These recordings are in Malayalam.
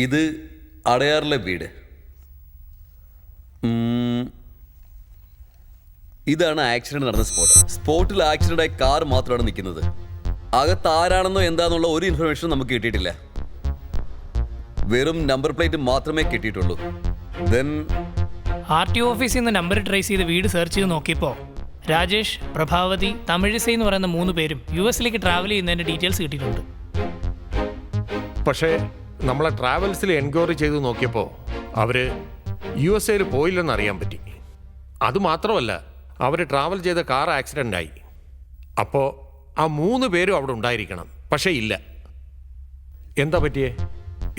ഇത് അടയാറിലെ വീട്. ഇതാണ് ആക്സിഡന്റ് നടന്ന സ്പോട്ട്. സ്പോട്ടിൽ ആക്സിഡന്റ് ആയ കാർ മാത്രമാണ് നിൽക്കുന്നത്. അകത്ത് ആരാണെന്നോ എന്താണെന്നുള്ള ഒരു ഇൻഫർമേഷൻ നമുക്ക് കിട്ടിയിട്ടില്ല. വെറും നമ്പർ പ്ലേറ്റ് മാത്രമേ കിട്ടിയിട്ടുള്ളൂ. ദെൻ RTO ഓഫീസിൽ നിന്ന് നമ്പർ ട്രേസ് ചെയ്ത് വീട് സെർച്ച് ചെയ്ത് നോക്കിയപ്പോൾ രാജേഷ്, പ്രഭാവതി, തമിഴിസൈ എന്ന് പറയുന്ന 3 പേരും US ട്രാവൽ ചെയ്യുന്നതിൻ്റെ ഡീറ്റെയിൽസ് കിട്ടിയിട്ടുണ്ട്. പക്ഷേ നമ്മളെ ട്രാവൽസിൽ എൻക്വയറി ചെയ്ത് നോക്കിയപ്പോൾ അവർ USA പോയില്ലെന്ന് അറിയാൻ പറ്റി. അതുമാത്രമല്ല, അവർ ട്രാവൽ ചെയ്ത കാർ ആക്സിഡൻ്റ് ആയി. അപ്പോൾ ആ 3 പേരും അവിടെ ഉണ്ടായിരിക്കണം. പക്ഷേ ഇല്ല. എന്താ പറ്റിയേ?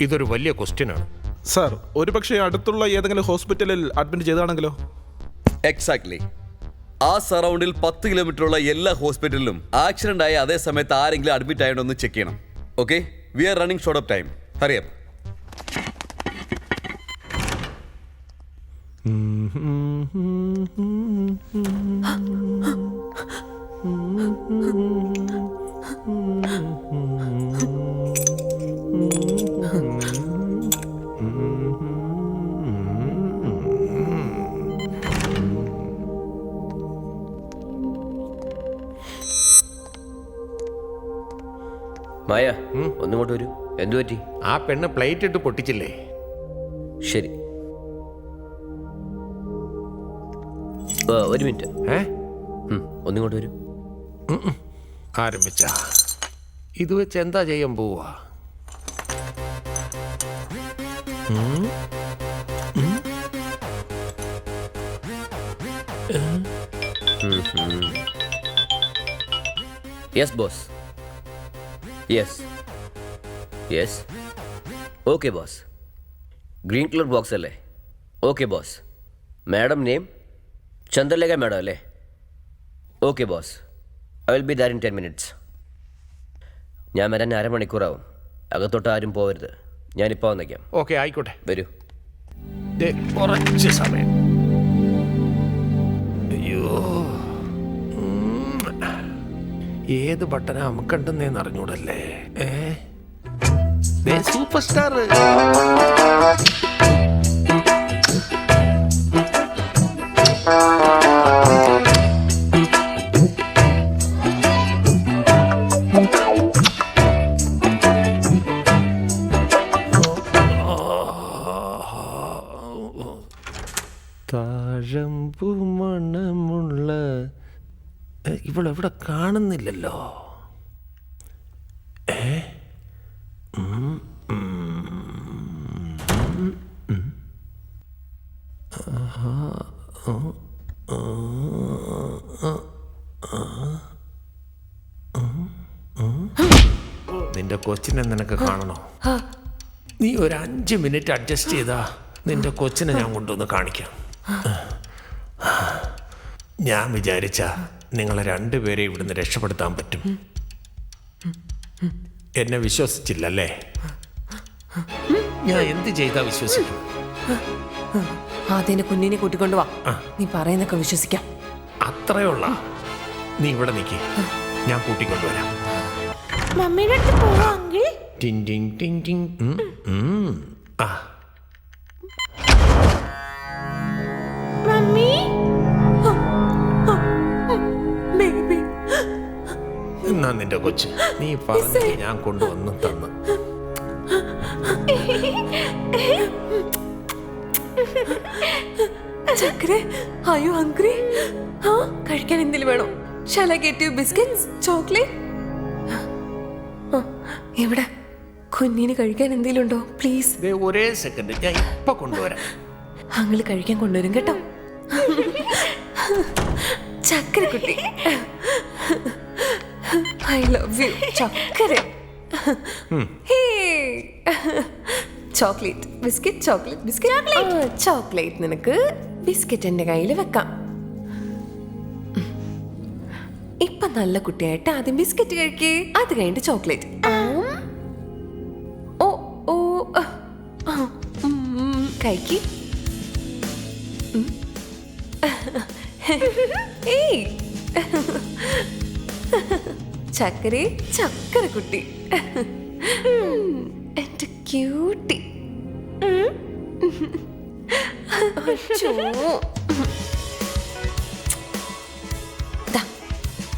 ഇതൊരു വലിയ ക്വസ്റ്റ്യനാണ് സാർ. ഒരു പക്ഷേ അടുത്തുള്ള ഏതെങ്കിലും ഹോസ്പിറ്റലിൽ അഡ്മിറ്റ് ചെയ്താണെങ്കിലോ? എക്സാക്ട്ലി. ആ സറൗണ്ടിൽ 10 കിലോമീറ്ററുള്ള എല്ലാ ഹോസ്പിറ്റലിലും ആക്സിഡന്റ് ആയ അതേ സമയത്ത് ആരെങ്കിലും അഡ്മിറ്റ് ആയതുകൊണ്ട് ഒന്ന് ചെക്ക് ചെയ്യണം. Okay, we are running short of time. Hurry up. Maya, ഒന്നിങ്ങോട്ട് വരൂ. എന്തു പറ്റി? ആ പെണ്ണ് പ്ലേറ്റ് ഇട്ട് പൊട്ടിച്ചില്ലേ? ശരി, ഒരു മിനിറ്റ്. ഒന്നിങ്ങോട്ട് വരൂ. ആരംഭിച്ച ഇത് വെച്ച് എന്താ ചെയ്യാൻ പോവാ? Yes boss. Yes. Okay boss. Green colour box അല്ലേ? Okay boss. Madam name Chandralekha madam അല്ലേ? Okay boss. I will be there in 10 minutes. ഞാൻ വരാൻ അരമണിക്കൂറാവും. അകത്തോട്ട് ആരും പോകരുത്. ഞാനിപ്പോൾ വന്നേക്കാം. ഓക്കെ, ആയിക്കോട്ടെ. വരൂ. കുറച്ച് സമയം. അയ്യോ, ഏത് ബട്ടനാ അമുക്കണ്ടെന്നേന്ന് അറിഞ്ഞൂടല്ലേ? Super star. താഴമ്പു മണമുള്ള ഇവളെവിടെ കാണുന്നില്ലല്ലോ. നിന്റെ കൊച്ചിനെ നിനക്ക് കാണണോ? നീ ഒരു 5 minute അഡ്ജസ്റ്റ് ചെയ്താ നിന്റെ കൊച്ചിനെ ഞാൻ കൊണ്ടുവന്ന് കാണിക്കാം. ഞാൻ വിചാരിച്ച നിങ്ങളെ 2 പേരെ ഇവിടുന്ന് രക്ഷപ്പെടുത്താൻ പറ്റും. എന്നെ വിശ്വസിച്ചില്ലല്ലേ? ഞാൻ എന്ത് ചെയ്താ വിശ്വസിക്കും? ആദ്യം കുഞ്ഞിനെ കൂട്ടിക്കൊണ്ടുവാ. നീ പറയുന്നൊക്കെ വിശ്വസിക്കാം. അത്രയുള്ള നീ ഇവിടെ നിൽക്കി, ഞാൻ കൂട്ടിക്കൊണ്ടുവരാം. മമ്മിയുടെ അടുത്ത് പോവാങ്കിൽ ടിങ് ടിങ് ടിങ് ടിങ്. Mummy baby. എന്നാ നിന്റെ കൊച്ച് നീ പറഞ്ഞ ഞാൻ കൊണ്ടുവന്ന് തന്നു. ചക്കരെ, are you hungry? കഴിക്കാൻ എന്തെങ്കിലും വേണോ? Shall I get you biscuits, chocolate? എവിടെ കുഞ്ഞിന് കഴിക്കാൻ എന്തെങ്കിലും ഉണ്ടോ? പ്ലീസ്. ഒരേ സെക്കൻഡ്, ഞാൻ ഇപ്പൊ കൊണ്ടുവരാം. അങ്ങള് കഴിക്കാൻ കൊണ്ടുവരും കേട്ടോ. ചക്കര കുട്ടി, ഐ ലവ് യു ചക്കര. Chocolate biscuit, chocolate biscuit, chocolate നിനക്ക് ബിസ്ക്കറ്റ് എൻ്റെ കയ്യിൽ വെക്കാം. നല്ല കുട്ടിയായിട്ട് ആദ്യം ബിസ്ക്കറ്റ് കഴിക്കേ, അത് കഴിഞ്ഞിട്ട് ചോക്ലേറ്റ്. ഓ ഓ കഴിക്ക്. ഏയ് ചക്കരേ ചക്കര കുട്ടി, എന്റെ ക്യൂട്ടി.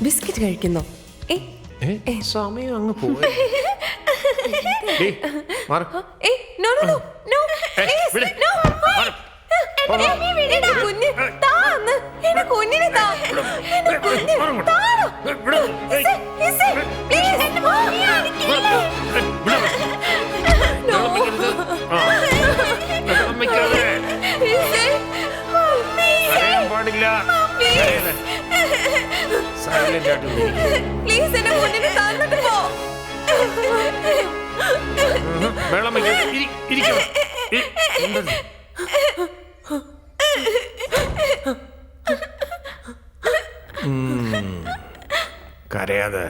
ബിസ്ക്കറ്റ് കഴിക്കുന്നോ? സമയം അങ്ങ് പോയി. നോ നോ നോ നോ, എന്റെ കുഞ്ഞ് താ, എന്റെ കുഞ്ഞിനെ താ, എന്റെ കുഞ്ഞ് താ. പ്ലീസ് എന്റെ കുഞ്ഞിനെ തന്നിട്ട് പോ. കരയാതെ.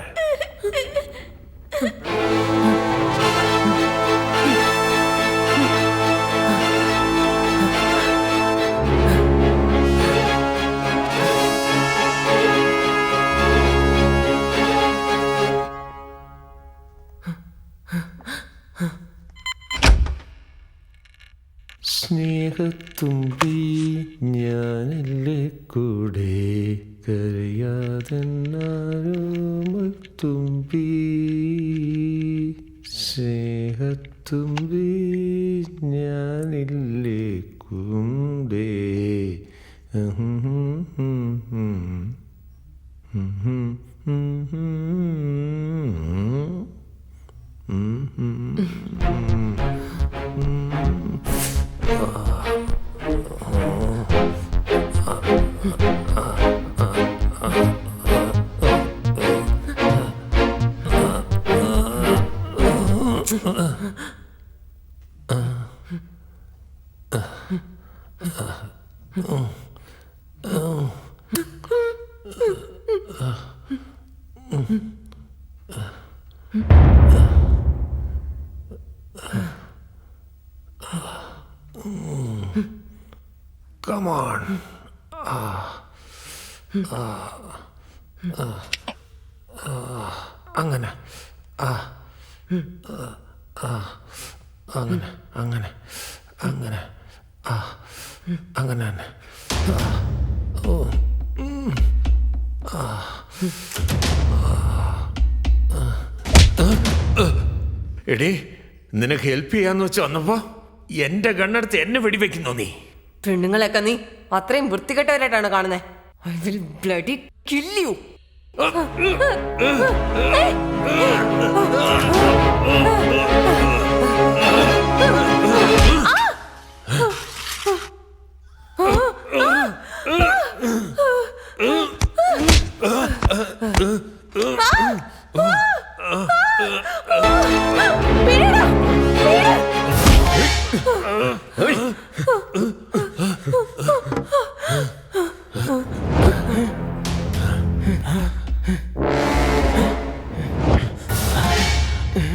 സ്നേഹത്തുമ്പി ഞാനല്ലേ കൂടെ കരയാതെന്നാരോമത്തുമ്പി, സ്നേഹത്തുമ്പി ഞാനില്ലേ കൂടെ. Come on. അങ്ങനെ അങ്ങനെ അങ്ങനെ അങ്ങനെ അങ്ങനെ തന്നെ. എടീ, നിനക്ക് ഹെൽപ്പ് ചെയ്യാന്ന് വെച്ച് വന്നപ്പോ എന്റെ ഗണ്ണെടുത്ത് എന്നെ വെടിവെക്കുന്നോ നീ? പെണ്ണുങ്ങളൊക്കെ നീ അത്രയും വൃത്തികെട്ടവരായിട്ടാണ് കാണുന്നത്. I will bloody kill you.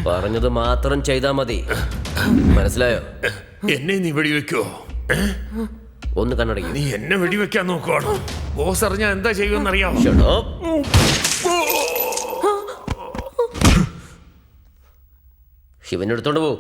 പറഞ്ഞത് മാത്രം ചെയ്താ മതി, മനസ്സിലായോ? എന്നെ നീ വെടിവെക്കോ? ഒന്ന് കണ്ണടയ്ക്കും. നീ എന്നെ വെടിവെക്കാൻ നോക്കുവാണോ? ബോസ് അറിഞ്ഞാ എന്താ ചെയ്യുമെന്നറിയാമോ? ശിവനെടുത്തോണ്ട് പോ.